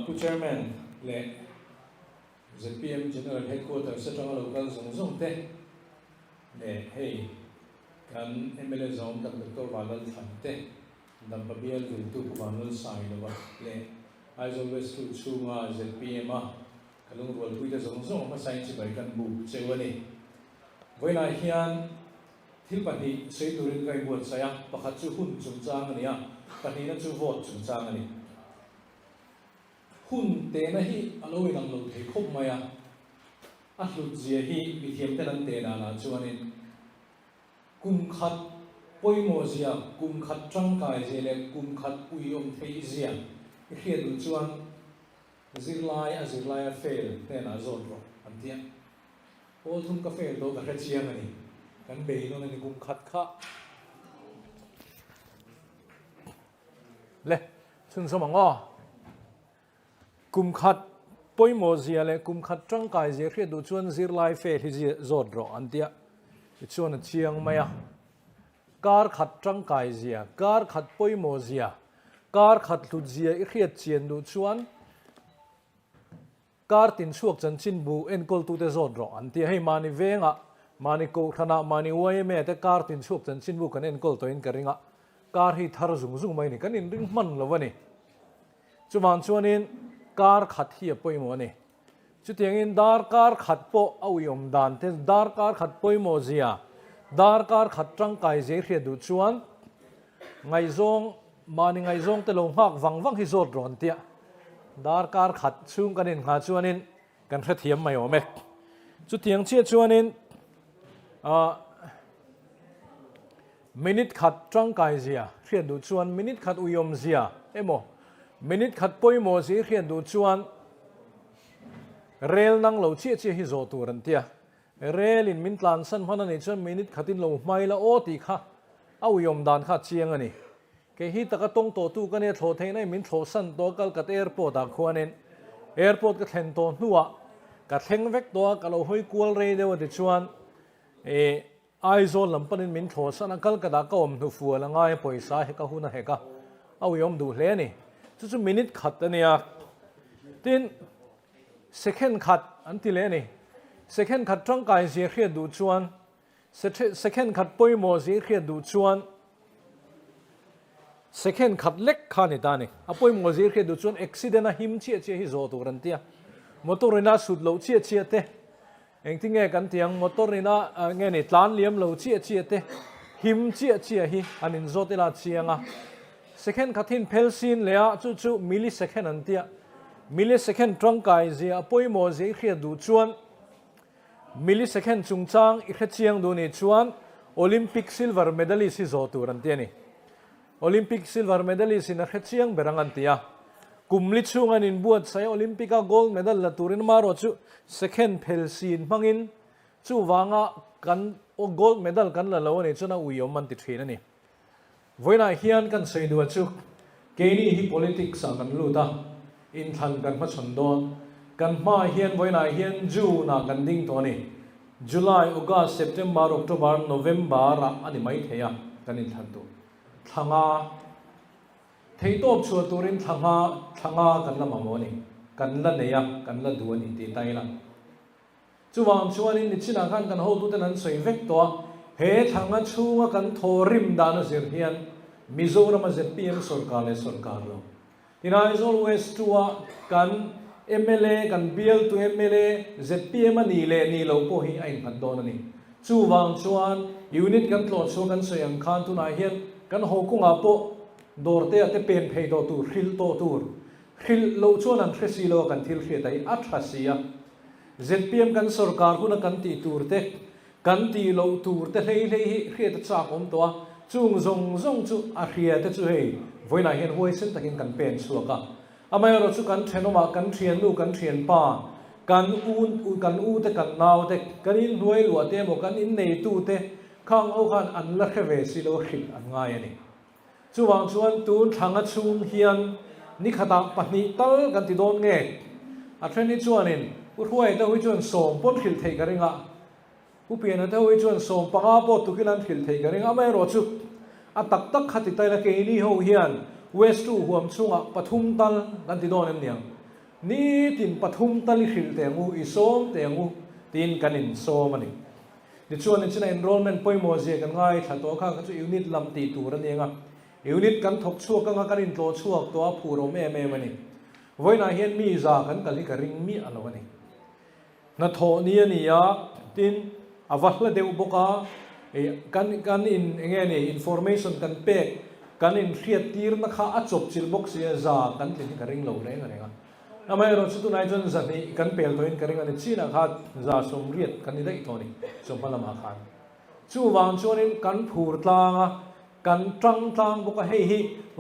ผู้ chairman และ ZPM General Headquarters สตรองเราก็ส่งเตะและให้การ MLA จอมดับตัววาลทันเตะดับเบี้ยถึงตัววาลสายแล้วและ as always ทุกช่วง ZPM กันลงรัวคุยจะส่งมาใส่ชิบะกันบุเจ้าวันนี้เวลาเฮียนที่ปฏิเสธตัวเรื่องการบวชใส่ประคัตจุหุ่นจุงจางอันนี้ปฏินั้นจุโวดจุงจางอันนี้หุ่นเตนะฮีอโลวินังโลเทคบมาอัลลุเจียฮีวิเทียมเตนันเตนาลาจวนนี้กุมขัดป่วยโมเซียกุมขัดจังกายเจเลกุมขัดอุยอมเทอิเซียเขียนดูจวนซิลไลเฟลเตน่าโซนรออันเดียโอ้ทุ่มกาแฟโตกับเชียงอันนี้กันเบย์โน่นนี่กุมขัดข้าเล่ซึ่งสมองกุมขัดป่วยโมเซียเลยกุมขัดจังกายเจเขียนดูจวนซิลไลเฟลที่จะโซนรออันเดียชวนเชียงไหมการขัดจังกายเสียการขัดป่วยโมเสียการขัดหลุดเสียอีกเรียดเชียนดูชวนการตินช่วงจันชินบูเอ็นกอลตูเตโซดรออันที่ให้มานิเวงะมานิโกขณะมานิวัยเมแต่การตินช่วงจันชินบูกันเอ็นกอลตัวเองกันริงะการที่ทารุงไม่นี่กันอินริงมันละวะนี่จุดวันชวนนี้การขัดเฮียป่วยโมนี่จุดอย่างนี้ดาร์การขัดโปเอายมดานเทดาร์การขัดป่วยโมเซียดาร์การขัดจังกายเสียเขียดูชวนไงซงมานี่ไงซงแต่ลงหักวังฮิโซดร้อนเตียดาร์การขัดชุ่มกันนินหาชวนนินกันเทียมไม่โอเมกจุดอย่างเชี่ยชวนนินมินิทขัดจังกายเสียเขียดูชวนมินิทขัดอุยมเสียเอ็มโอมินิทขัดป่วยโมเสียเขียดูชวนเรลนังเราเชี่ยฮิโซตูรันเตียเรลินมินตลานสันพันนี่ชนมินิทขัดินเราไม่ละโอติค่ะเอายมดานข้าเชียงอันนี้แค่ฮิตกะตงโตตูกันเนี่ยโถเทนไอ้มินโถสันตัวกัลกัดแอร์พอร์ตควรเองแอร์พอร์ตก็เทนโตนัวกัดเทงเวกตัวกัเราห้อยกวลเรเดวติชวนไอโซลลำปนินมินโถสันกัลกัดก็อมทุฟัวละง่ายปอยสายก็หุ่นเหกะเอายมดูเลนี่จุดมินิทขัดเนี่ยทินsecond cut อันที่เล่นี่ second cut จังกายเสียเขียดูชวน second cut ป่วยโมเสียเขียดูชวน second cut เล็กขานี่ตานี่อ่ะป่วยโมเสียเขียดูชวน accident หิมเชี่ยฮิโซตัวรันเตียมอเตอร์น่าสุดเราเชี่ยเตะเองที่ไงกันเตียงมอเตอร์น่าไงนี่ตานเลี้ยมเราเชี่ยเตะหิมเชี่ยฮิอันนี้โซเตลาเชียงอ่ะ second cut ทิ้งเพลซินเลยอ่ะจู่มิลลิเซคันด์อันเตียมิลลิเซคันด์ตรังกายเสียป่วยโมเสียเขียดูชวนมิลลิเซคันด์จุงจางอีกเชียงดูนี่ชวนโอลิมปิกซิลเวอร์เมดัลลิสโซตูรันเตียนี่โอลิมปิกซิลเวอร์เมดัลลิสนักเชียงเบรังอันเตียกุมลิชุงอันอินบวชใส่โอลิมปิกโกลด์เมดัลละตูรินมาโรจูเซคันด์เพลซีนมังอินจูวางะกันโอโกลด์เมดัลกันละแล้วนี่จูน่าอุยอมมันติดเทนนี่วันนี้เฮียนกันใส่ดูจูเกนี่ฮิ politics กันรู้ตาอินทันกันมาชนโดนกันมาเฮียนวันนี้เฮียนจูน่ากันดิ้งตัวนี้July August September October November อันนี้ไม่เทียกันอินทันตัวทั้งเที่ยวชัวตัวรินทั้งกันละมาโมนี่กันละเนี่ยกันละดูนี่ตีไตละจู่วันชัวนี่นิชินากันหัวตัวนั้นสวยเวกตัวเฮทั้งชัวกันทอริมดานเสียเฮียนมิโซรามาเซปีเอ็มสุรการเลยสุรการเราที่นั่น is always ชัวกัน MLA กันเบลตัว MLA ZPM นี่เลยนี่เราพอให้ไอ้กันโดนนี่จู่วันชวนยูนิตกันตลอดชวนกันสยังคันตุนายเฮียนกันหกุงอาโปดอร์เตอเตเป็นเพย์โตตูริลโตตูร์ริลเราชวนนั้นเทสิโลกันทิลเขียดไอ้อัตราเสีย ZPM กันสุรการคุณกันตีตูร์เตกันตีเราตูร์เตเฮ้ยเขียดจากผมตัวจู่จงจู่อาเขียดจู่เฮ้ยวันนี้เห็นหัวเส้นตะกินกันเป็นชัวกันอามาเราชุกันเทนอมากันเทียนลูกกันเทียนป้ากันอูเตกันนาวเตกันอินรวยหลวดเตมกันอินในตู้เตข้างเอากันอันละแค่เวสิโลหิตอันง่ายนี่จู่วางชวนตูนทางชุมเฮียนนี่ขตาปนิตลกันติดโดนเงยอัตเรนิชวนินผู้ช่วยเต้าวิจวนส่งปนขิลเทกันเองอ่ะผู้เปลี่ยนเต้าวิจวนส่งปังอาปตุกิลันขิลเทกันเองอามาเราชุอัตักขัดติดใจละเกนี่หัวเฮียน West 2หัวช่วงปทุมตัลกันติดโดนเนี่ยนี่ตินปทุมตัลหิลเตงูอิโซมเตงูตินกันอินโซมันนี่ดิชวนนี่ฉัน enrollment ป่วยโมเสกันง่ายถ้าตัวข้าก็จะยูนิตลำตีตัวนั่นเองอ่ะยูนิตกันทกชั่วกันอินโตชั่วตัวผู้รมมันนี่ไว้น่าเห็นมีจากกันกันลิกริงมีอะไรวะนี่นัทโทนี่นี่ยาตินอวัลละเดวบกากันอินเงี้ยนี่ information กันเป็กกันอินเรียดตีร์นักข้าอัดจบจิลบกเสียจากกันลิกริงเหล่าไรกันเองอ่ะทำไมเราสุดท้ายจนสันนี่กันเปลี่ยนตัวอินกริงกันชีนักข้าจะสมเรียดกันนี่ได้ตัวนี้สมพลังอาคารจู่วางชวนกันผูดลางกันจังบกเฮ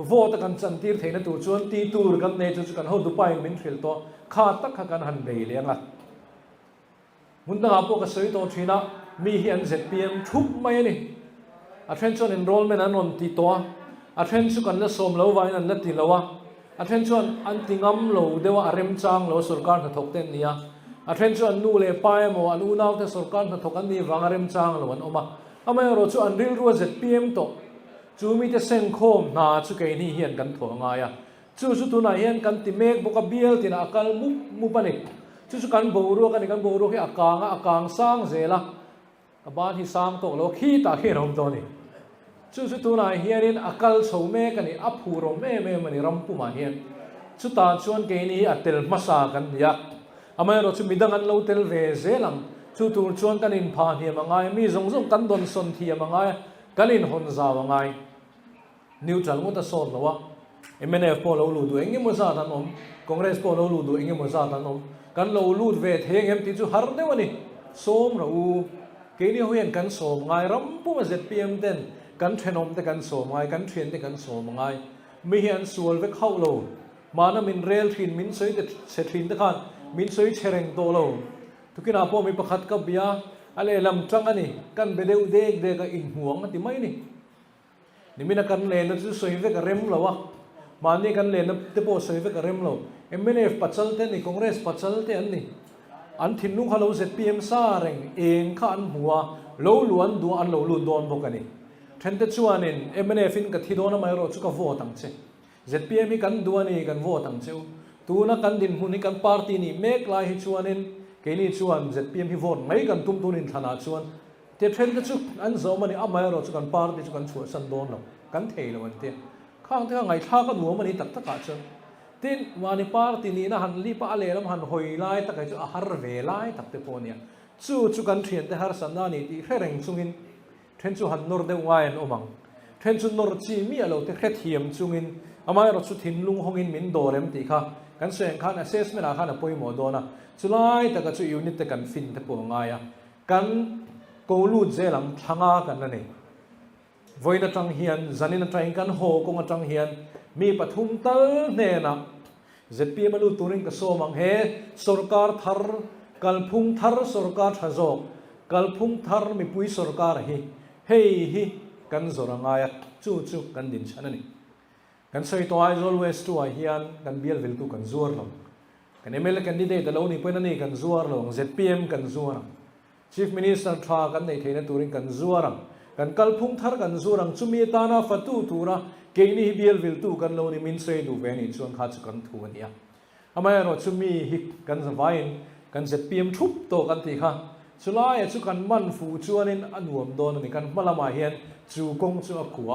โวตกันจันทีร์เทนตัวชวนตีตูร์กันเนี่ยจู่กันเขาดูไปมินฟิลตัวข้าตักกันหันเบลเลียงอ่ะมุนตั้งอาพวกสวยตัวชีนะมีเห็นเสร็จเพียงทุกไม่นี่อัตราชวน enrollment นั้นนตีตัวอัตราชวนละสมแล้วไว้นั่นละตีแล้ววะอัตราชวนอันติงำเราเดี๋ยวอารมณ์จังเราสุรการถกเต้นเนี่ยอัตราชวนนู่เลยไปโมอันนู่นเอาแต่สุรการถกอันนี้วางอารมณ์จังเราวันออกมาทำไมเราชวนริลรัวเสร็จเพียงตัวจูมีแต่เส้นโคมน่าชุกไอ้นี่เห็นกันถั่วง่ายจู่สุดตัวไหนเห็นกันติเมกบกเบียลตินาคัลมุปนิกจู่กันบูรัวกันกันบูรัวที่อากางสร้างเสละบ้านที่สร้างตัวเราขี้ตาขี้รำตัวนี้จู่ตัวไหนเห็นอาคัลโฉมเมกันนี่อับหูรมมันนี่รำปุ่มาเห็นจู่ตาชวนเกนี่อัตเตลมาสากันยักทำไมเราจู่มีดังกันเราเตลเวเซลังจู่ตัวชวนกันอินพานเฮียมังไงมีซงกันดนสนเทียมังไงกันอินหนซามังไงนิวจัลมุตสอนแล้ววะMNF พอเราลูดูเองยังไม่ทราบท่านผมคอนเกรสพอเราลูดูเองยังไม่ทราบท่านผมกันเราลูดเวทเฮงเอ็มติจูฮาร์เดวันนี้ส้มเราเกนี่เขาเห็นกันส้มไงรำปุ่มเสร็จเพียงเด่นกันเทรนอมแต่กันส้มไงกันเทรนแต่กันส้มไงไม่เห็นส่วนเวกเข้าเรามานะมินเรลทรินมินสวยแต่เสร็จทรินแต่กันมินสวยเชริงโตเราทุกินาพอมีประคัดกับเบียอะไรลำจังอันนี้กันไปเด็กเด็กก็อินห่วงกันที่ไม่นี่นี่มีนักการเล่นนั่นจะสวยเวกเร็มหรอวะมานี่กันเล่นนั่นจะพอสวยเวกเร็มหรอMNF ปัจจัลเต้นนี่คอนเกรสปัจจัลเต้นนี่อันทิ้งนุ่งเขาเราเสร็จ PM ซาเร่งเองข้าอันหัวเราล้วนดูอันเราล้วนโดนพวกนี้เทนเตชวนนี่ MNF อินกับที่โดนมาเราชุกกับวัวตั้งเช่ ZPM กันดูอันนี้กันวัวตั้งเช่ตัวนักการดินหุ่นนี่กันปาร์ตี้นี่เมกลายให้ชวนนี่เกนี่ชวน ZPM ที่วัวไม่กันตุ้มตัวนี่ธนาชวนแต่เทนเตชุกอันสมัยนี้มาเราชุกันปาร์ตี้ชุกันชวนสันโดนเรากันเทเราวันเดียข้างที่ข้างไงท่ากันหัวมันนี่ตักตะกัดชนทีนวันนี้ปาร์ตี้นี้นะฮันลีปะอะไรแล้วมันหอยไล่ตะกัยจู่อาหารเวไล่ตักเตปอนี่จู่กันเทียนแต่หาสันดานี่ที่แรงจุงินเทนจู่ฮันนอร์เดวายนอมังเทนจู่นอร์จีมีอะไรแต่แค่เทียมจุงินอามาเราจู่ทินลุงหงินมินโดเรมตีค่ะกันเสียงข้านะเซสเมน่าข้านะป่วยหมอโดนะจู่ไล่ตะกัยจู่ยูนิตตะกันฟินตะปวงง่ายกันกูรูดเจลังทั้งอากันนั่นเองวัยนัจังเฮียนจันนินจังกันโฮกงจังเฮียนมีปฐุมตัลเนนะZPM มาลูตุริงก็สมังเฮสุรการทาร์กัลพุงทาร์สุรการทะโจกัลพุงทาร์มีปุยสุรการฮิกันสุรังไงจู่กันดินชันนี่กันใส่ตัวไอโซลเวสตัวเฮียนกันเบียลวิลตุกันซัวร์ลงกัน ML candidate แต่เรานี่เป็นนี่กันซัวร์ลง ZPM กันซัวร์ Chief Minister ทรากันในเทนตุริงกันซัวร์กันกัลพุงทาร์กันซัวร์จุมีตานาฟัตุตูระเกนี่เบียลวิลตุกันเรานี่มินเซดูเวนี่ชวนข้าจะกันทัวนี่ทำไมเราจุมีฮิกกันสบายกัน ZPM ทุบโตกันตีค่ะสุดท้ายจุกันมันฟูชวนินอันวมโดนนี่กันมาละมาเฮียนจูกงจูอัว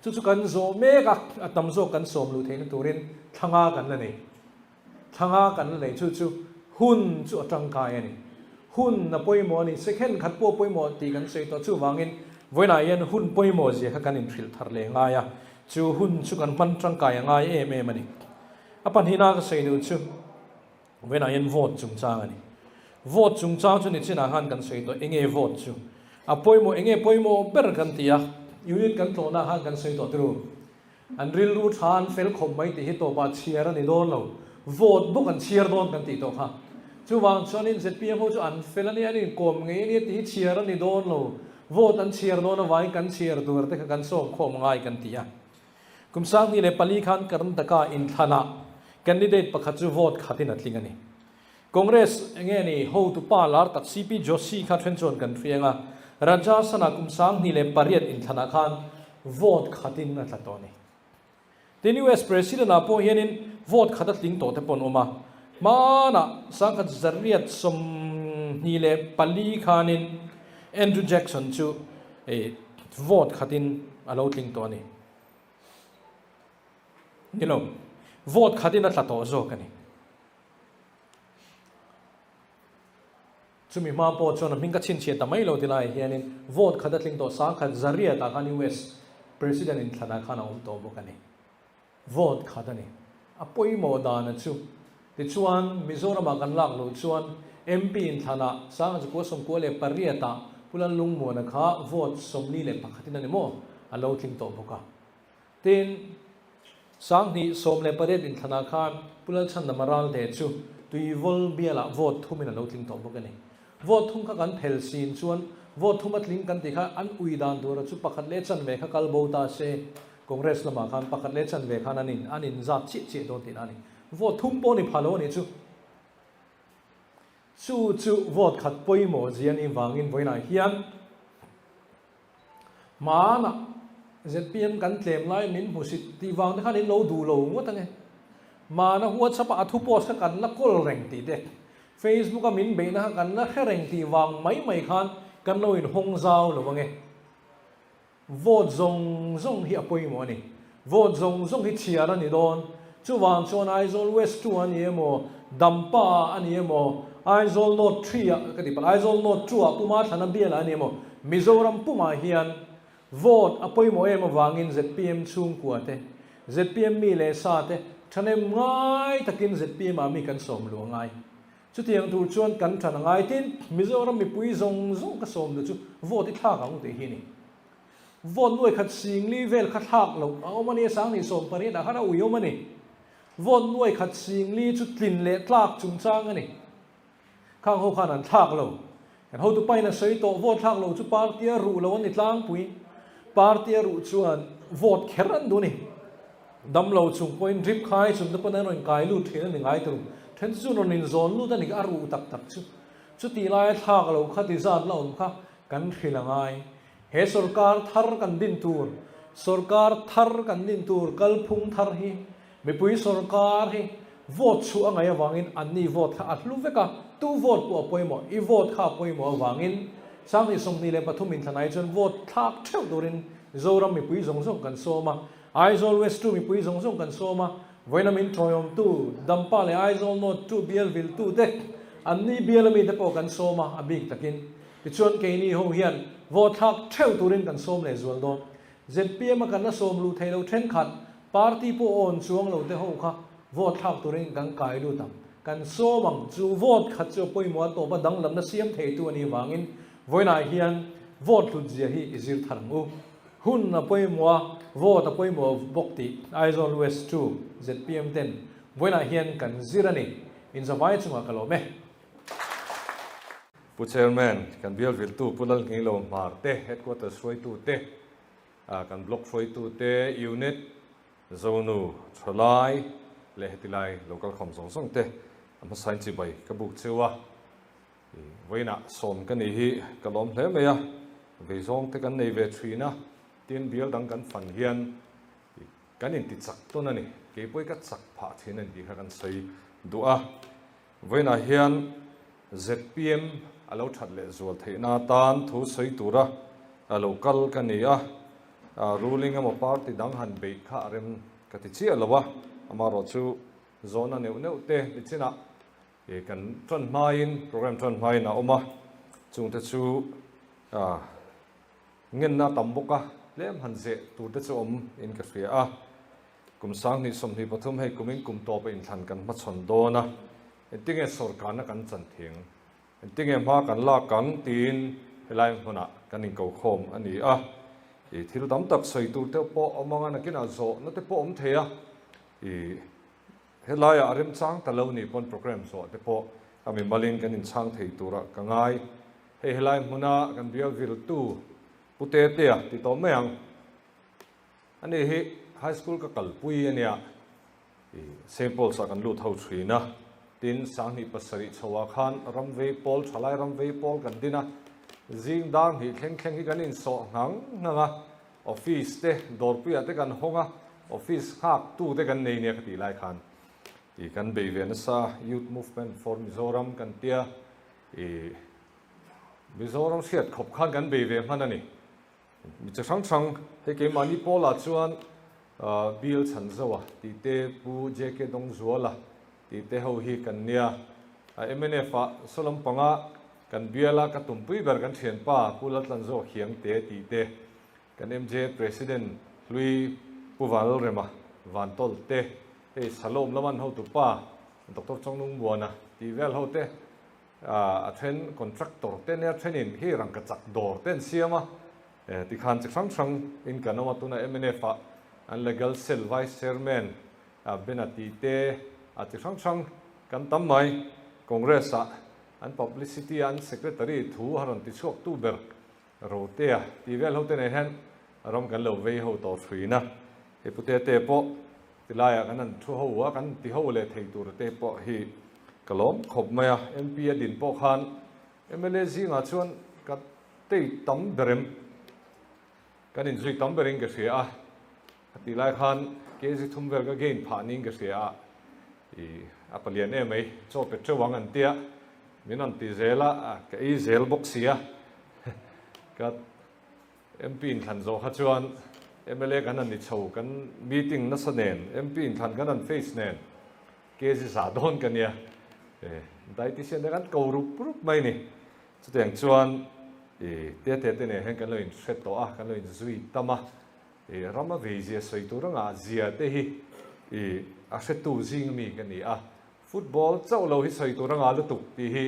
จู่กันโซเมกักอัตมโซกันสมลูเทนตูรินทั้งอากันเลยนี่ทั้งอากันเลยจู่หุ่นจู่จังกายนี่หุ่นน่ะป่วยหมอนี่เซคันขัดป่วยหมอตีกันเสยตัวจู่วางินวันไหนยันหุ่นป่วยหมอเสียกันอินฟิลทาร์เลยง่ายจู่หุ่นจู่กันมันจังกายง่ายมันนี่อปันหินาก็เสยดูจู่วันไหนยันโหวตจุงจ้างนี่โหวตจุงจ้างจู่นี่จีน่าหันกันเสยตัวเองโหวตจู่ป่วยหมอป่วยหมอเบอร์กันตียูนิตกันโตนะฮันกันเสยตัวตรูอันริลรูทานเฟลคมไม่ตีฮิตโตบาเชียร์นี่โดนเราโหวตบุกันเชียร์โดนกันตีโตค่ะจู่วางชนินเสร็จพี่เขาจู่อันเฟลนี่อันนี้กลมงี้นี่ตีเชียร์นี่โดนเราโหวตอันเชียร์โดนไว้กันเชียร์ตัวแต่กันส่งคมง่ายกันตีกุมสังนี่ในปลีขันกันตะกาอินทนาแคนดิเดตประคัตจู่โหวตขัดที่นัดลิงนี่คอนเกรสเงี้ยนี่how to ป้าลาร์ตัดซีพีโจซีขัดเทรนจอนกันเฟียงรัชสนากุมสังนี่เลยปริยัดอินธนาคารโหวตขัดินนั่นละตัวนี้ tin US president na po hianin vote khata tling to te pon oma mana sangkat zariat som ni le pali khanin Andrew Jackson chu vote khatin alo tling to ni vote khatin a tlato zo kani chumi ma po chona mingka chin che tamai lo tilai hianin vote khata tling to sangkat zariat ta kan US president in thana khana to bokani vote khatani apoi mo dana chu ti chuan Mizoram kan lak lo chuan MP in thana sang ko som ko le pariata pulan lung mo na kha vote somni le pakhatin ani mo alo tling to boka tin sang ni som le paret in thana khan pulan chan na maral de chu tui vol biala vote thumin alo tling to boka ni vote thum kha kan phel sin chuan vote thum atling kan ti kha an uidan dora chu pakhat le chan ve kha kalbo ta se Congress lama khan pakhat le chan ve khan anin zat chi do tin ani vote thum po ni phalo ni chu vote khat poi mo zian in wangin voina hian mana ZPM kan tlem lai min musit ti wang khan in lo du lo ngotange mana WhatsApp athu post kan la kol reng ti de Facebook a min be na kan la khereng ti wang mai khan kan lo in hong zau lo wange vote zong hi apoi mo ni vote zong hi chiara ni don chu wang chon Aizawl West 2 ani emo dampa ani emo Aizawl North 3 ka di pa Aizawl North 2 puma thana bial ani emo Mizoram puma hian vote apoi mo emo wangin ZPM chung kuate ZPM mi le sa te thanem ngai takin ZPM ami kan som lu ngai chu tiang tu chuan kan thana ngai tin Mizoram mi pui zong ka som du chu vote i thak ang te hi ni vote nuai khat sing li vel khat hak lo awmani sang ni som pari da hara uyo mani vote nuai khat sing li chu tlin le tlak chung chang ani khang ho khan an thak lo kan ho tu pai na sei to vote thak lo chu partia ru lo ni tlang pui partia ru chuan vote kheran du ni dam lo chung point drip khai chung da pana noin kai lu thena ni ngai tu then chu non in zone lu da ni aru tak chu ti lai thak lo khati zat lo kha kan khilangai he sarkar thar kan din tur kal phung thar hi mi pui sarkar hi vote chu angai awangin anni vote kha atlu veka tu vote po poimo I vote kha poimo awangin sang ni som ni le pathum in thanai chon vote thak theu dorin Mizoram mi pui zong kan soma Aizawl West 2 mi pui zong kan soma voina min thoyom tu dampa le Aizawl North 2 bialville 2 te anni bialami te po kan soma abik takin tichuan ke ni ho hian vote thak theu turin kan som le zual don ZPM kan na som lu thailo then khat party po on chuang lo te ho kha vote thak turin kan kai lu tam kan somang chu vote khat chu poi mo to ba dang lam na siam thei tu ani wangin voina hian vote lu zia hi izir tharmu hun na poi mo vote a poi mo bokti Aizawl West 2 ZPM 10 voina hian kan zirani in zawai chunga kalome Pu chairman kan bialville tu pulal ngilo marte headquarters roi tu te kan block roi tu te unit zonu cholai le hetilai local khom song te ama sain chi bai ka buk chewa voina som kan hi kalom hle me ya ve zong te kan nei ve thina tin bial dang kan fan hian kan in ti chak to na ni ke poi ka chak pha thin an di kha kan sei du'a voina hian ZPM alo that le zual theina tan thu sei tura local kania ruling amo party dang han be kha rem kati chi alawa amaro chu zona neu te lichina e kan tron main program tron main na oma chung te chu ngen na tamboka lem han je tu te chu om in ka fia kum sang ni som ni pathum hei kuming kum to pe in than kan ma chon do na tinge sarkar na kan chan thing tinge ma kan la kan tin helai hona kan in ko khom ani e thil dam tak sei tu te po omanga na kin a zo na te po om theya e helai a rem chang talo ni pon program so te po ami malin kan in chang thei tura ka ngai helai hona kan bialville tu pute te ti to meang ani hi high school ka kalpui ania sample sa kan lu thau thina tin sang ni pasari chawa khan ramve pol thalai ramve pol kan dina jing dang hi thleng hi kan in so ngang nga office te dorpia te kan honga office hak tu te kan nei ne ka ti lai khan i kan be ve na sa youth movement for Mizoram kan tia i Mizoram siat khop khan kan be ve man ani mi cha sang sang he ke mani pola chuan bil chan zawa ti te pu je ke dong zuala ti te ho hi kan nia MNF solam panga kan biala ka tumpui ber kan thian pa pulat lan zo khiang te ti te kan MJ president lui puwal rema van tol te e salom laman ho tu pa Dr. Chongnung buana ti vel ho te a then contractor te ne thenin hi rang ka chak dor ten siama ti khan chak sang sang in kanoma tuna MNF an legal cell vice chairman benati te a chak sang sang kan tam mai congress an publicity an secretary thu haron ti chok tu ber ro te ti vel ho te nei hen rom kan lo vei ho to thruina e pute te po tilaya kan an thu ho wa kan ti ho le thei tur te po hi kalom khop maya MP din po khan MLA zinga chuan ka te tam berem kan in zui tam bering ke sia tilai khan ke ji thum vel ka gain phaning ke sia i apalian e mai cho petro wang an tia minan ti zela ka i zel boxia ka MP in than zo kha chuan MLA kan an ni chho kan meeting na sanen MP in than kan an face nen ke ji sa don kan ya dai ti sen kan ko rup rup mai ni chuteng chuan te ne hen kan lo in set to kan lo in zui tama rama veje soi tu ranga zia te hi a set tu zing mi kan ni football chau lo hi soi tu ranga lu tu ti hi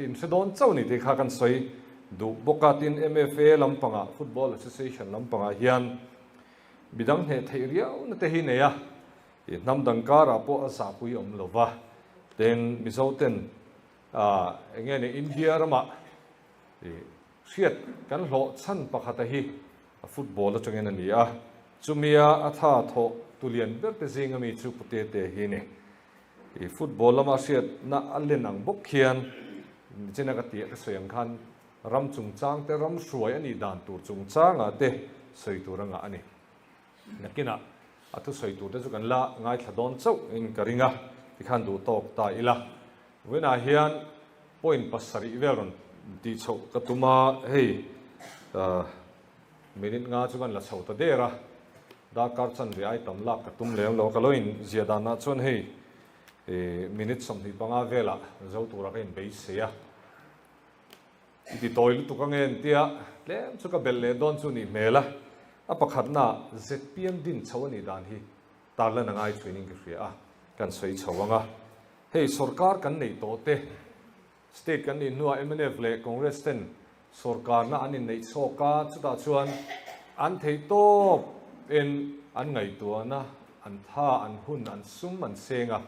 in set don chau ni te kha kan soi du bokatin MFA lampanga football association lampanga hian bidang he theiria na te hi ne ya nam dangkara po asa pui om lova ten mizoten enge ne India rama siat kan lo chan pakhata hi football a changena ni chumia atha tho tulian ber te zinga mi chu pute te hi ne football lama siat na alen ang bok khian chena ka ti ka soyang khan ram chung chang te ram suai ani dan tur chung chang te soi turanga ani nakina atu soi tur te chu kan la ngai thadon chau in karinga ti khan du tok ta ila wena hian point pasari veron ti chau katuma hei minit nga chu kan la chau ta dera da kar chan ri ai tam la katum lem lo kaloin ziada na chon hei minit som hi panga vela zo tura ka in be se ti toilu tu ka ngen tia lem chu ka belle don chu ni mela apakhat na ZPM din chawani dan hi tarla na ngai training ki ria kan soi chawanga hei sarkar kan nei to te state kan ni nuwa MNF le congress ten sarkar na anin nei choka chuta chuan an thei to en an ngai to na an tha an hun an sum an senga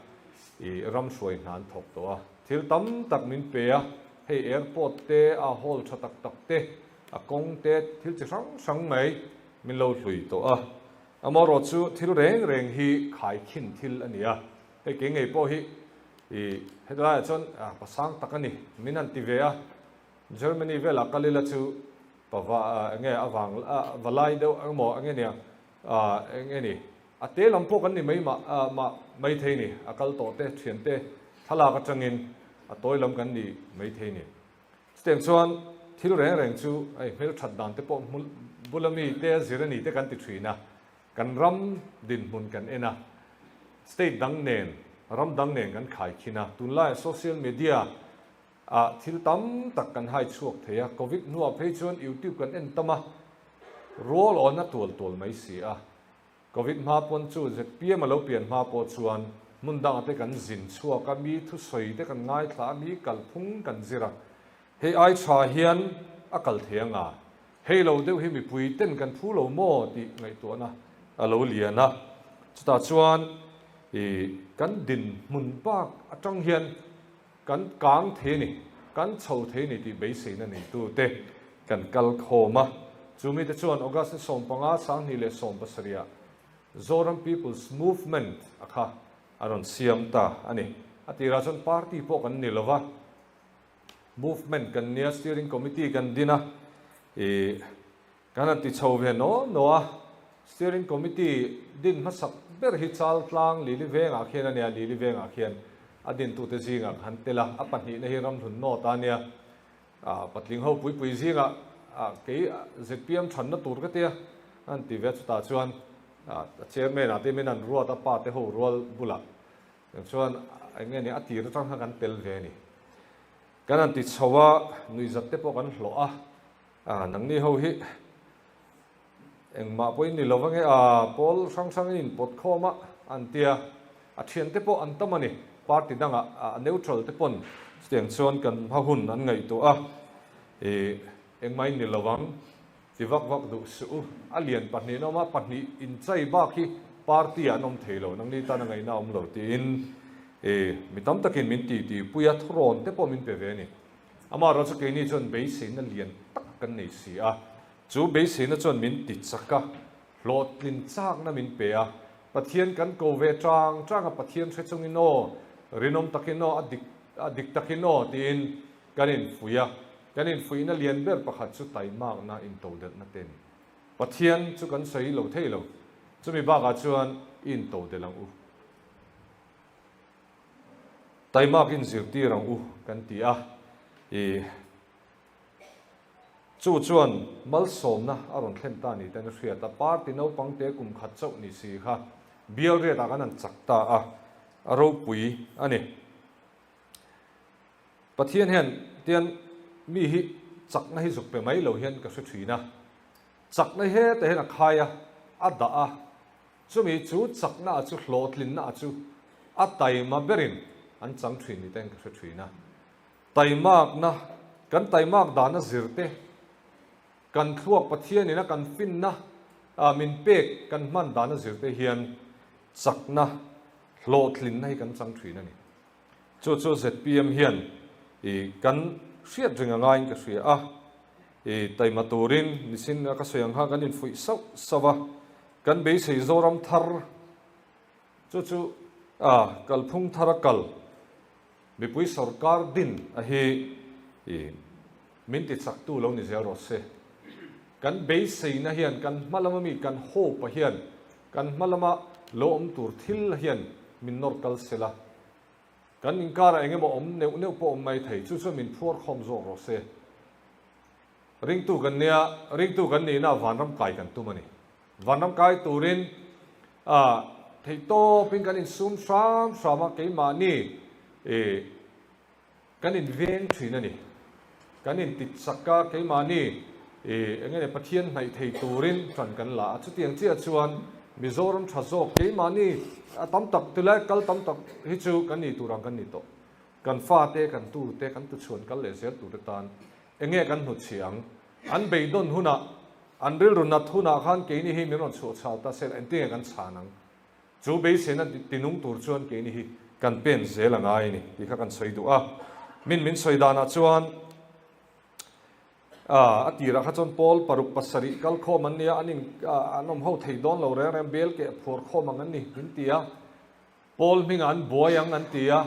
ram suai nan thok to thil tam tak min pe hei airport te a hall thatak tak te a kong te thil chi sang mai min lo hlui to amaro chu thil reng hi khai khin thil ania hei ke ngei po hi hedla chon pasang takani minan ti ve Germany vela kalila chu pawa nge awang valai do mo nge nia nge ni ate lampo kan ni mai ma mai thei ni akal to te thian te thala ka changin toy lam kan ni mai thei ni stem chuan thil reng chu ai mel that dan te po bulami te zirani te kan ti thina kan ram din mun kan ena state dang nen ram dang nen kan khai khina tunlai social media thil tam tak kan hai chuak theya covid nuwa phei chuan YouTube kan en tama roll on na tol mai si covid ma pon chu ZPM lo pian ma po chuan mundang te kan zin chua ka mi thu soi te kan ngai thla mi kal phung kan zira he ai tha hian akal thianga hei lo deuh hi mi pui ten kan thu lo mo ti ngai to na alo liana chuta chuan kan din mun pak atang hian kan kang the ni kan chho the ni ti be se na ni tu te kan kal khoma chumi te chuan August som panga sang ni le som pasaria Zoram People's Movement akha aron siam ta ani atira chon party po kan nilova movement kan nia steering committee kan dina kan ti chho ve no steering committee din masak ber hi chal tlang li ve nga khian ania li ve nga khian adin tu te zinga han tela apan hi na hi ram thun no ta nia patling ho pui zinga ke ZPM than na tur ka te an ti ve ta chuan chairman ate men an ruwa ta pa te ho rol bula chuan nge ni atir tang kan tel ve ni kan an ti chawa nui zat te po kan hlo nang ni ho hi engma poi ni lovange pol sang in pot khoma an tia thian te po an tamani party danga neutral te pon steng chuan kan hahun an ngai to engmai ni lovang ti vak du su alian pahni no ma pahni in chai ba khi party anom theilo nang ni ta na ngai na om lo tin mitam takin min ti puya thron te po min pe ve ni ama ro chu ke ni chon be sin na lian tak kan nei si chu be sin na chon min ti chaka lot lin chak na min pe pathian kan ko ve trang pathian che chung ino rinom takino adik takino tin kanin fui na lian ber pakhat chu tai mak na in to det na ten pathian chu kan sei lo thei lo chu mi ba ga chuan in to de lang tai mak in zir ti rang kan ti chu chuan mal som na aron thlen ta ni ten hria ta party no pangte kum khat chau ni si kha bial re ta kan an chak ta aro pui ani pathian hen tian mi hi chak na hi zuk pe mai lo hian ka su thina chak na he te na khaya ada chu mi chu chak na chu hlotlin na chu tai ma berin an chang thrin ni ten ka su thina taimak na kan taimak da na zirte kan thuak pathian ni na kan fin na min pek kan man da na zirte hian chak na hlotlin na hi kan chang thrin ani chu ZPM hian kan hriat ringa ngai ka hria taima turin nisin ka soyang ha kan in fui sawa kan be sei zoram thar chu kalphung tharakal mipui sarkar din hi min ti chak tu lo ni zero se kan be sei na hian kan malama mi kan ho pa hian kan malama lo tur thil hian min nor kal sela kan inkara engemaw om neu po om mai thei chu min phuar khom zo ro se ring tu kan ni na vanram kai kan tu mani vanram kai turin thei to pin kan in sum sama ke ma ni kan in veng thin ani kan in tit sakka ke ma ni engene pathian mai thei turin tran kan la chu tiang chia chuan Mizoram thazo ke mani tam tak tilai kal tam tak hi chu kan ni turang kan ni to kan fa te kan tu chuan kal le zel tu tan enge kan hu chiang an beidon huna an ril runat huna khan ke ni hi miron chu chau ta sel ente kan chanang chu be sena tinung tur chuan ke ni hi kan pen zel angai ni ti kha kan soi du min soidana chuan atira kha chon pol paruk pasari kal kho man nia aning anom ho thei don lo rem bel ke phor kho mang an ni hin tia pol ming an boyang an tia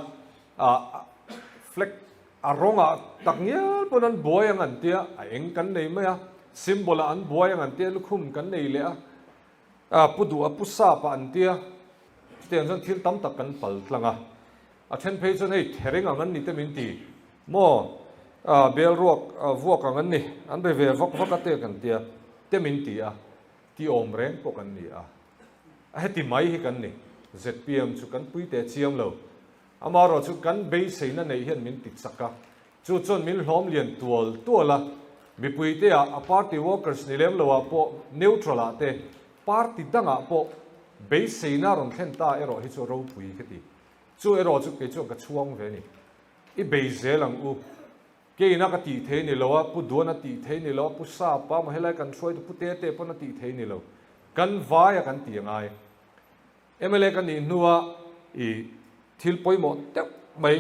flek aronga takngel pon an boyang an tia eng kan nei ma symbol an boyang an tia lukhum kan nei le pudu apusa pa an tia sten jon thil tam tak kan pal tlanga then phei chon ei thereng ang an ni te min ti mo bel ruak vuak ang an ni an be ve vok ate kan tia te min ti ti om reng po kan ni heti mai hi kan ni ZPM chu kan pui te chiam lo amaro chu kan be seina nei hian min tik saka chu chon min hlom lian tuala mi pui te a party workers ni lem lo po neutral te party danga po be seina ron thlen ta ero hi chu ro pui khati chu ero chu ke chu ka chuang ve ni I be zelang ke ina ka ti the ni lo pu duana ti the ni lo pu sa pa ma helai kan throi pu te te pon ti the ni lo kan vai kan ti ngai MLA kan ni nuwa thil poi mo te mai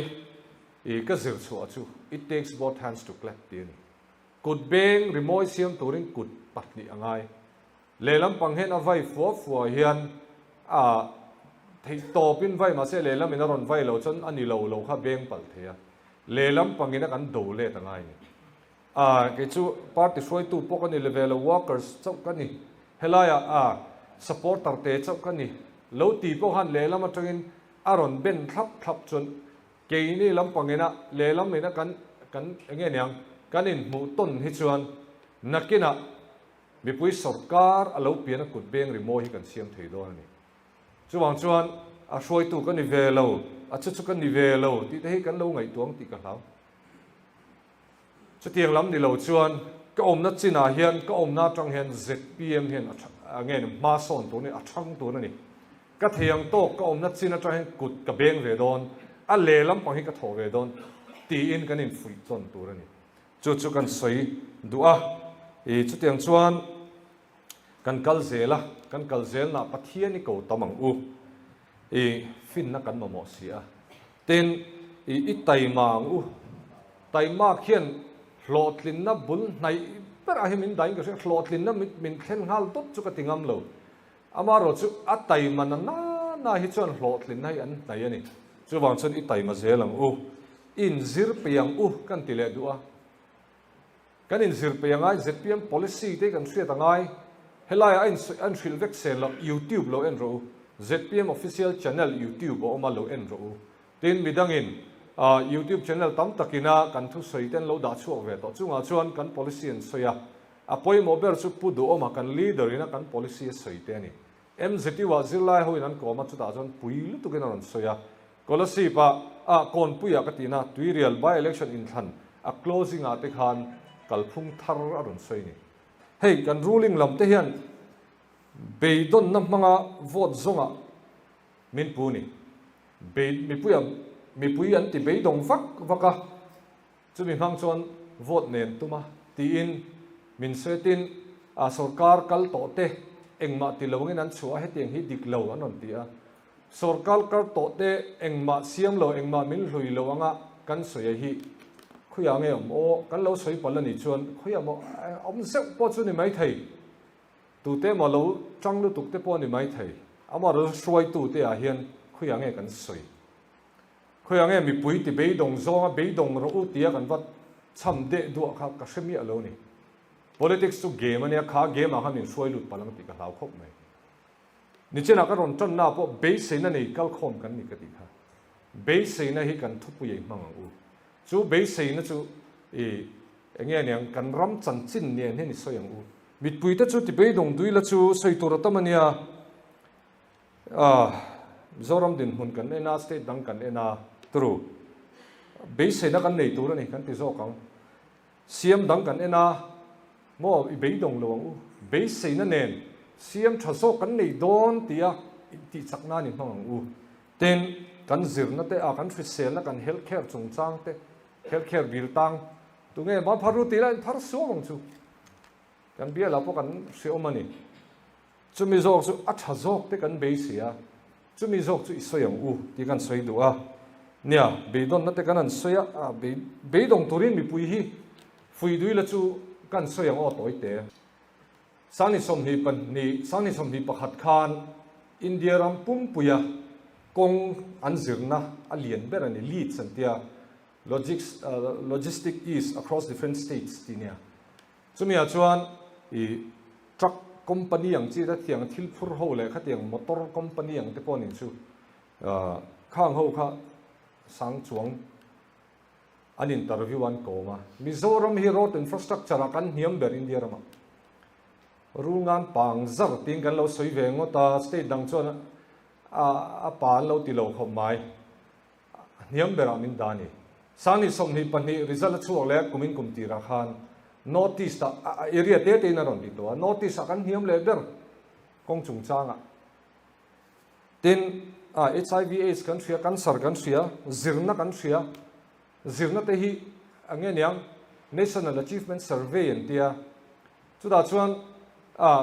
ka zir chu it takes both hands to clap tin kut beng remoi siam turing kut patni angai lelam panghen avai fo hian thei to pin vai ma se lelam ina ron vai lo chon ani lo kha beng pal thea lelam pangina kan do le tangai ni ke chu party soi tu pok ani level workers chok kani helaya supporter te chau kan ni lo ti po han le lam atangin aron ben thap chun ke ni lam pangena le lam ina kan enge nyang kanin mu ton hi chuan nakina mi pui sarkar alo piana kut beng rimo hi kan siam thei do ni chuwang chuan a hroi tu kan ni ve lo a chu kan ni ve lo ti te hi kan lo ngai tuang ti ka hlau chu tiang lam ni lo chuan ka om na china hian ka om na tang hian ZPM hian nge ma son tu ni a thang tu na ni ka thiang to ka om na china tang hian kut ka beng ve don a le lam pang hi ka tho ve don ti in kan in fui chon tu na ni chu kan soi du'a e chu tiang chuan kan kal zel na pathian ni ko tamang u e fin na kan mo sia ten i tai mang u tai ma khian hlotlin na bul nai per a himin dai ka hlotlin na min khen ngal top chu ka tingam lo amaro chu a tai man na hi chuan hlotlin nai an nai ani chu wang chun i tai ma zelang u in zir piang u kan tile du'a kan in zir piang ai ZPM policy te kan hriat angai helai an thil vek sel lo YouTube lo en ro ZPM official channel YouTube o ma lo en ro tin midangin YouTube channel tam takina kan thu soi ten lo da chuak ve to chunga chuan kan policy en soya apoi mober chu pu do ma kan leader ina kan policy soi te ni MZT wa zilai ho inan ko ma chu ta jon pui lu tu gen ron soya policy pa kon puya ka tina tuirial by election in than a closing a te khan kalphung thar aron soi ni hey kan ruling lam te hian beidon na manga vote zonga min pu ni be mi pui an ti beidong vaka chu mi hang chuan vote nen tuma ti in min setin a sarkar kal to te engma ti lowngin an chua hetiang hi dik lo anon ti a sarkar kal to te engma siam lo engma min hlui lo anga kan soya hi khuya nge o kan lo soi palani chuan khuya mo om se po chu ni mai thei tu te mo lo chang lu tuk te po ni mai thei ama ro shroi tu te a hian khuya nge kan soi khuya nge mi pui ti beidong zonga beidong ro u tia kan wat cham de du kha ka hremi alo ni politics to game ania kha game a hamin shroi lut palang ti ka lau khop mai ni chena ka ron ton na po base na nei kal khom kan ni ka ti kha base na hi kan thupu ye mang u chu base na chu enge nyang kan ram chan chin ne ne ni soyang u mit pui ta chu ti beidong dui la chu soi tur tamania zoram din hun kan ena state dang kan ena tru base na kan nei tur ni kan ti zo kang siam dang kan ena mo i beidong lo u base na nen siam thaso kan nei don tia ti chakna ni mang u ten kan zirna te a kan fisel na kan healthcare chungchang te healthcare bill tang tu nge ma pharu ti la thar so mong chu kan bia la po kan se omani chumi zok chu a tha zok te kan be sia chumi zok chu isoyang u ti kan soi du a nia beidon na te kan an soya a beidong turin mi pui hi fui dui la chu kan soyang o toi te sani som hi pakhat khan India ram pum puya kong an zirna alien ber ani lead santia logistic ease across different states tinia chumia chuan I truck company yang chi da thiang thil phur ho le khatiang motor company yang te pon in chu khang ho kha sang chuang an interview an ko ma Mizoram hi road infrastructure kan hiam ber India rama rungan pang zar ting kan lo soi ve ngota state dang chuan a pan lo ti lo khom mai hiam ber amin dani sani som ni pani result chu le kumin kum ti ra khan notice ta area te na ron to notice kan hiam le ber kong chung changa tin HIV AIDS kan sia cancer kan sia zirna kan sia zirna te hi ange nyang national achievement survey en tia chu da chuan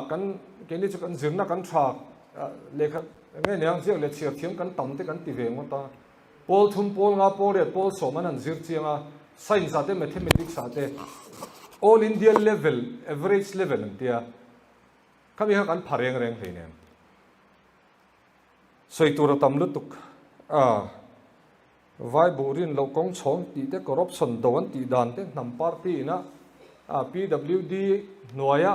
kan keni chu kan zirna kan tha lekha ange nyang je le chia thiam kan tam te kan ti ve ngota pol thum pol nga pol re pol so man an zir chianga science ate mathematics ate all India level average level en tia kami ha kan phareng reng theine soi tur tam lutuk vai burin lo kong chong ti te corruption don ti dan te nam party na PWD noya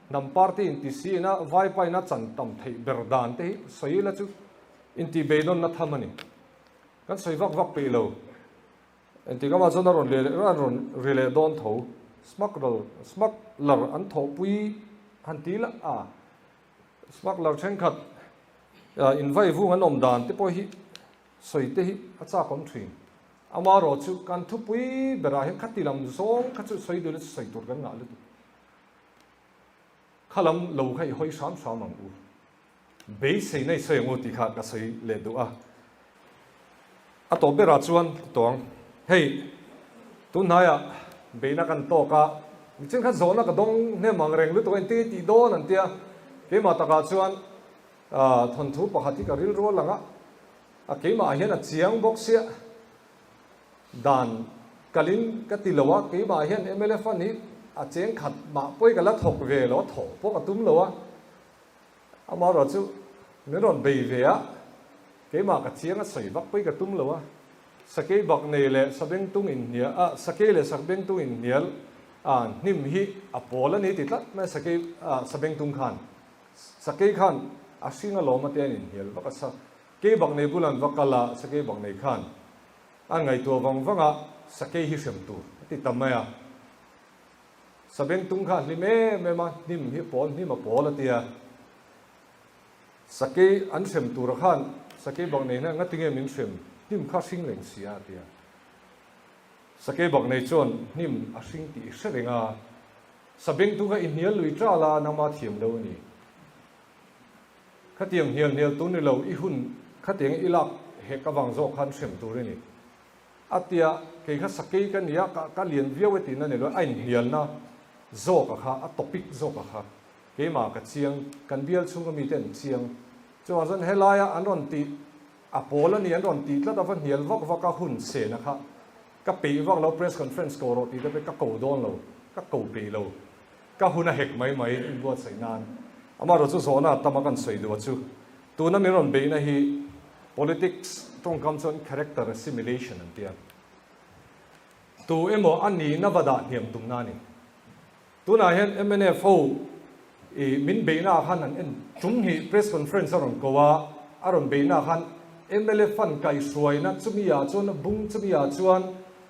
nam party in ti si na vai pai na chan tam thei berdan te soi la chu in ti beidon na thamani kan soi vak vak pe lo en ti kama chon ron le ron rile don tho smuggler an tho pui han ti la a smuggler chen khat in vai vu an om dan te po hi soi te hi acha kom thin ama ro chu kan thu pui bera he khatilam zong khachu soi du le soi tur kan nga le khalam lo khai hoi sam sam ang u be sei nei sei ngo ti kha ka soi le du a to bera chuan tong hei tun haya be na kan to ka chen kha zona ka dong ne mang reng lu to en ti don an tia ke ma ta ka chuan thon thu pakhati ka ril ro langa a ke ma hian a chiang box sia dan kalin ka tilawa ke ma hian MLF ni a cheng khat ma poi ka la thok ve lo tho po ka tum lo ama ro chu ne ron be ve a ke ma ka chiang a soi bak poi ka tum lo sake bak nei le sabeng tung in nia sake le sabeng tung in nial nim hi a pola ni ti tlat ma sake sabeng tung khan sake khan a singa lo ma ten in hial bak sa ke bak nei bulan wakala sake bak nei khan an ngai to wang wanga sake hi sem tu ti tamaya sabeng tung khan ni me ma nim hi pol ni ma pola tia sake an sem tu ra khan sake bak nei na ngatinge min sem nim kha sing leng sia tia sake bak nei chon nim a sing ti serenga sabeng tung ka in hial lui tra la na ma thiam lo ni khatiang hial tu ni lo I hun khatiang ilak he ka wang zo khan sem tu re ni atia ke kha sake kan ya ka lian viawe ti na ne lo ain hial na zo ka kha a topic zo ka kha ke ma ka chiang kan bial chung mi ten chiang chuan zan helaya an ron ti a pola ni an ron ti tla da van hial vak ka hun se na kha ka pe vak lo press conference ko ro ti da pe ka ko don lo ka ko pe lo ka hun a hek mai in bo sai nan ama ro chu zo na tamakan soi do chu tu na mi ron be na hi politics tong kam chon character assimilation an tia tu emo ani na wada niam tum na ni tu na hen MNFO min be na khan an en chung hi press conference aron ko wa aron be na khan MLF fan kai suai na chumi ya chon bung chumi ya chuan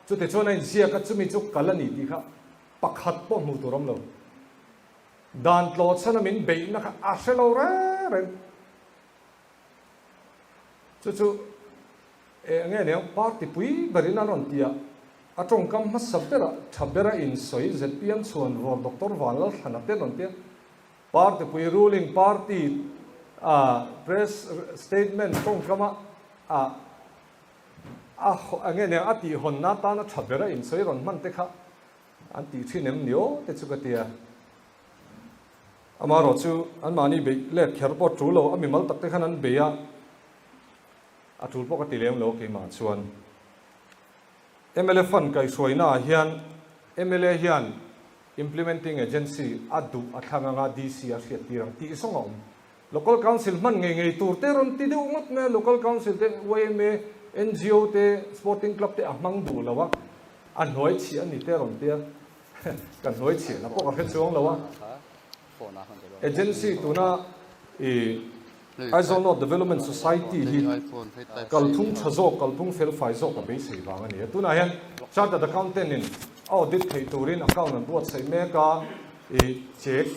chu te chon ai zia ka chumi chu kalani ti kha pakhat po mu turam lo dan tlo chana min be na kha aselo re chu nghe nè party pui barina ron tia atong kam ma sabera thabera in soi ZPM chuan vor doctor wanal hanate ron tia party pui ruling party press statement tong kama nghe nè ati hon na ta na thabera in soi ron man te kha anti thinem nio te chu ka tia amaro chu an mani be le kherpo chu lo ami mal tak te khan an be ya atul pok tilem lo ke ma chuan MLF fan kai soina hian MLA hian implementing agency adu athanga nga DC a hriat tirang ti songom local council man ngei tur te ron ti deu ngot me local council te WMA NGO te sporting club te amang bu lawa an hoi chi an ni te ron te kan hoi chi na pok a phet chuang lawa agency tuna Aizona Development Society hi kalphung thazo kalphung fel faizo ka be sei wang ani tuna hian chartered accountant in audit thei turin account an buat sei me ka check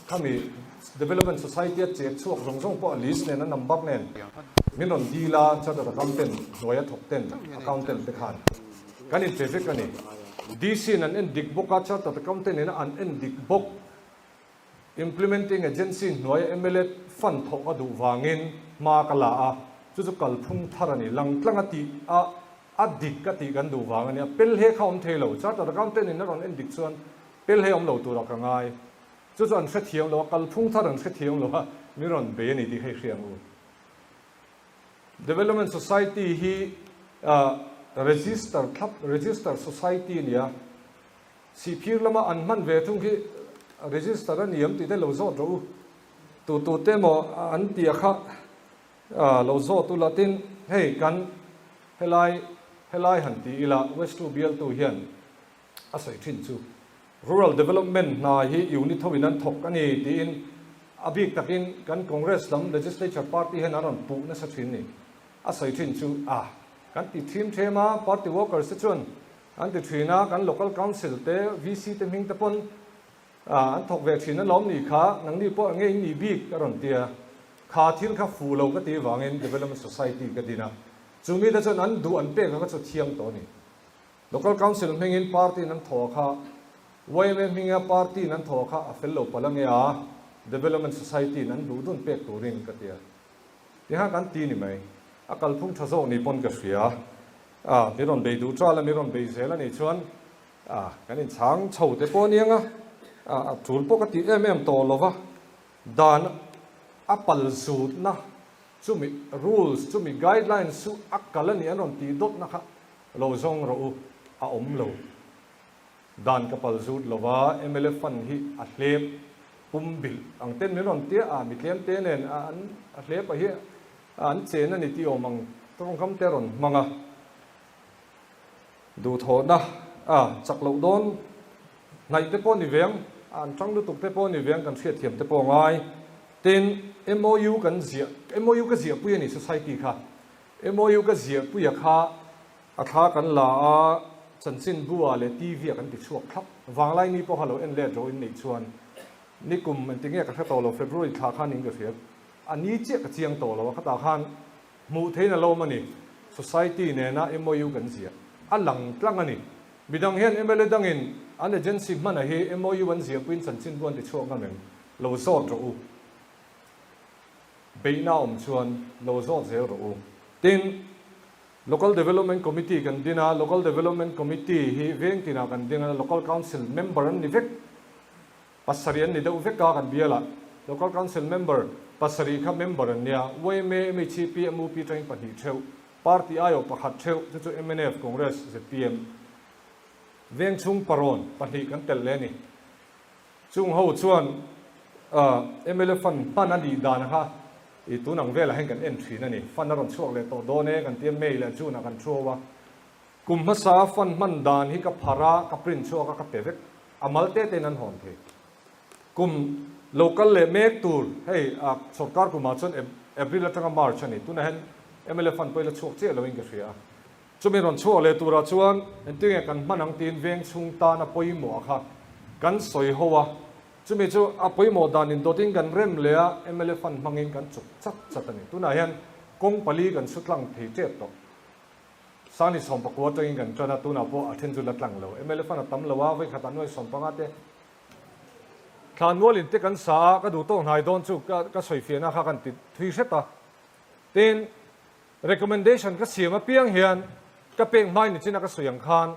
khami Development Society check chuak rong po list ne na number nen minon dila chartered accountant noya thokten accountant te khan kanin traffic ani DC nan en dikboka chartered accountant in an en dikbok implementing agency noya MLA fan thok adu wangin ma kala a chu kalphung tharani langtlangati a dik ka ti kan du wangani pel he khom thelo charter accountant in ron en dik chuan pel he om lo tu ra ka ngai chu chuan hre thiam lo kalphung tharan hre thiam lo mi ron be ni di he hriang u Development Society hi register society nia CPR lama an man ve thung ki register niam ti de lo zo ro tu te mo an tia kha lo zo tu latin hei kan helai han ti ila west to bial tu hian a sai thin chu rural development na hi unit thawin an thok ani tin abik takin kan congress lam legislature party hen aron pu na sa thin ni a sai thin chu kan ti thim thema party workers se chun an ti thina kan local council te vc te ming te pon an thok ve thina lom ni kha nang ni po nge ni bik aron tia kha thil kha fu lo ka ti wangin development society ka dina chumi da chon an du an pe ka chu thiam to ni local council mengin party nan thoka YMM minga party nan thoka a fellow palangya development society nan du dun pek turin katia ti ha kan ti ni mai akal phung thazo ni pon ka ria mi ron be du tra la mi ron be zela ni chuan kan in chang chho te pon yanga thul po ka ti to lova dan apal suit na chumi rules chumi guidelines su akalani anon ti dot na kha lo zong ro a om lo dan kapal zut lova MLF fan hi a hlep pumbil ang ten meron tia mi tlem te nen an a hlep a hi an chen ani ti omang tong kam teron manga du tho na chak lo don nai te pon ni veng an tang lu tuk te pon ni veng kan thriat thiam te po ngai tin MOU kan zia MOU ka zia pu ni society kha MOU ka zia pu ya kha a kha kan la chansin bua le TV kan ti chuak thap wanglai ni po halo en le ro in nei chuan ni kum an tinge ka to lo February kha khan ing ka riap ani che ka chiang to lo ka ta khan mu theina lo mani society ne na MOU kan zia a lang tlang ani bidang hian MLA dangin an agency man a hi MOU an zia puin chansin buan ti chuak ngamen lo zot ro u beina chuan lo zot zero ro tin local development committee kan dina local development committee hi veng tina kan dina local council member an ni vek pasarian ni deu vek ka kan biala local council member pasari kha member an nia weme MHP MUP train pahni theu party ayo pakhat theu chu MNF congress ZPM veng chung paron pahni kan tel le ni chung ho chuan MLF fan panadi dan ha i tu nang vela hen kan entry na ni fan ron chuak le to do ne kan tiam mei le chu na kan chowa kum ma sa fan man dan hi ka phara ka print chu ka pevek amal te nan hon the kum local le mek tur hey sarkar ku ma chon april atanga march ani tu na hen MLF fan poila chuak che lo ing ka ria chumi ron chuak le tura chuan entinge kan manang tin veng chung ta na poimo kha kan soi howa chumi chu apoi mo danin doting kan rem lea MLF fan mangin kan chuk chat ani tuna hian kong pali kan sutlang thei che to sani som pakwa tengin kan tana tuna po athen ju latlang lo MLF fan tam lawa vai khatan noi som panga te khanwal in te kan sa ka du to nai don chu ka soi fiana kha kan ti thui seta ten recommendation ka siama piang hian ka peng mai ni china ka soyang khan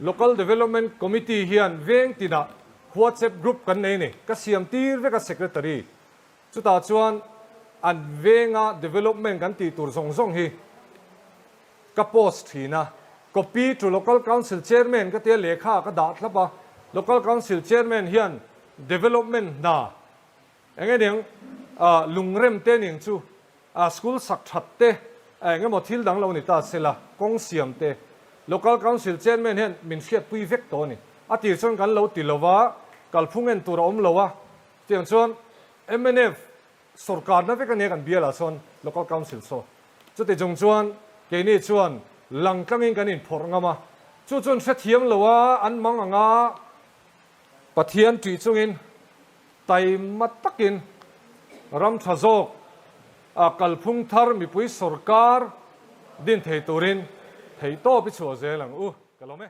local development committee hian veng tina WhatsApp group kan nei ni ka siam tir ve ka secretary chuta chuan an venga development kan ti tur zong hi ka post thina copy to local council chairman ka te lekha ka da thlapa local council chairman hian development na engedeng lungrem te ning chu school sak that te engemaw thil dang lo ni ta sela kong siam te local council chairman hian min fiat pui vek to ni ati chon kan lo tilowa kalphungen tur om lowa tiang chuan MNF sarkar na vek ane kan biala chon local council so chute jong chuan ke ni chuan langtlangin kan in phor ngama chu chun se thiam lowa an mang anga pathian tui chungin tai matakin ram thazok kalphung thar mi pui sarkar din thei turin thei to pi chu zelang kalome